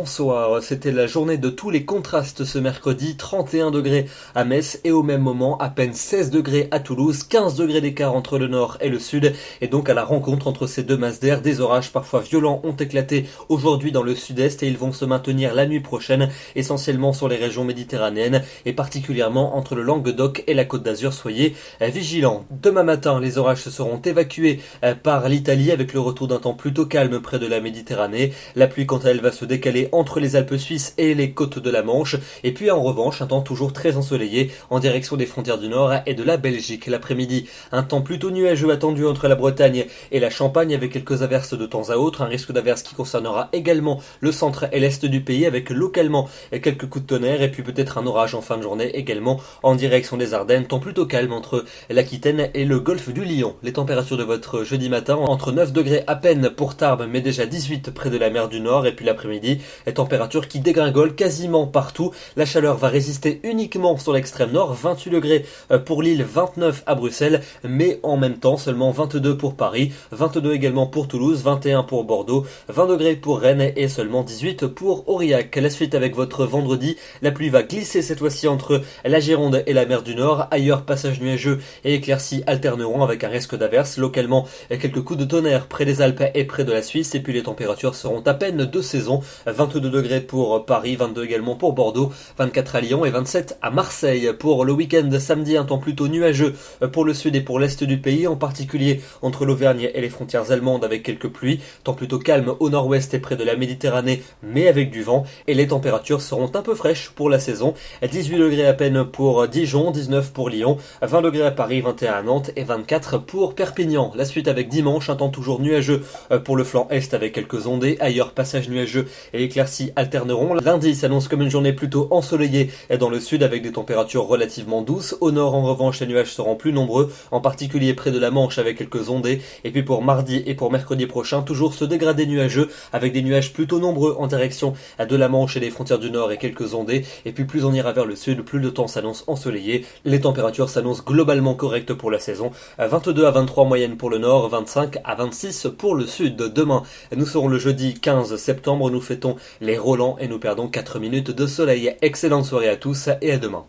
bonsoir. C'était la journée de tous les contrastes ce mercredi, 31 degrés à Metz et au même moment à peine 16 degrés à Toulouse, 15 degrés d'écart entre le nord et le sud et donc à la rencontre entre ces deux masses d'air, des orages parfois violents ont éclaté aujourd'hui dans le sud-est et ils vont se maintenir la nuit prochaine, essentiellement sur les régions méditerranéennes et particulièrement entre le Languedoc et la Côte d'Azur. Soyez vigilants. Demain matin, les orages se seront évacués par l'Italie avec le retour d'un temps plutôt calme près de la Méditerranée. La pluie, quant à elle, va se décaler entre les Alpes suisses et les côtes de la Manche. Et puis, en revanche, un temps toujours très ensoleillé en direction des frontières du Nord et de la Belgique. L'après-midi, un temps plutôt nuageux attendu entre la Bretagne et la Champagne avec quelques averses de temps à autre. Un risque d'averses qui concernera également le centre et l'est du pays avec localement quelques coups de tonnerre et puis peut-être un orage en fin de journée également en direction des Ardennes. Temps plutôt calme entre l'Aquitaine et le golfe du Lion. Les températures de votre jeudi matin entre 9 degrés à peine pour Tarbes mais déjà 18 près de la mer du Nord et puis l'après-midi, les températures qui dégringolent quasiment partout. La chaleur va résister uniquement sur l'extrême nord, 28 degrés pour Lille, 29 à Bruxelles, mais en même temps seulement 22 pour Paris, 22 également pour Toulouse, 21 pour Bordeaux, 20 degrés pour Rennes et seulement 18 pour Aurillac. La suite avec votre vendredi, la pluie va glisser cette fois-ci entre la Gironde et la mer du Nord. Ailleurs, passage nuageux et éclaircies alterneront avec un risque d'averse. Localement, quelques coups de tonnerre près des Alpes et près de la Suisse et puis les températures seront à peine de saison, 22 degrés pour Paris, 22 également pour Bordeaux, 24 à Lyon et 27 à Marseille. Pour le week-end samedi, un temps plutôt nuageux pour le sud et pour l'est du pays, en particulier entre l'Auvergne et les frontières allemandes avec quelques pluies, temps plutôt calme au nord-ouest et près de la Méditerranée mais avec du vent et les températures seront un peu fraîches pour la saison, 18 degrés à peine pour Dijon, 19 pour Lyon, 20 degrés à Paris, 21 à Nantes et 24 pour Perpignan. La suite avec dimanche, un temps toujours nuageux pour le flanc est avec quelques ondées, ailleurs passage nuageux et éclaircies alterneront. Lundi s'annonce comme une journée plutôt ensoleillée dans le sud avec des températures relativement douces. Au nord en revanche les nuages seront plus nombreux, en particulier près de la Manche avec quelques ondées. Et puis pour mardi et pour mercredi prochain, toujours ce dégradé nuageux avec des nuages plutôt nombreux en direction de la Manche et des frontières du Nord et quelques ondées. Et puis plus on ira vers le sud, plus le temps s'annonce ensoleillé. Les températures s'annoncent globalement correctes pour la saison, 22 à 23 moyenne pour le nord, 25 à 26 pour le sud. Demain, nous serons le jeudi 15 septembre, nous fêtons les Rolands et nous perdons 4 minutes de soleil. Excellente soirée à tous et à demain.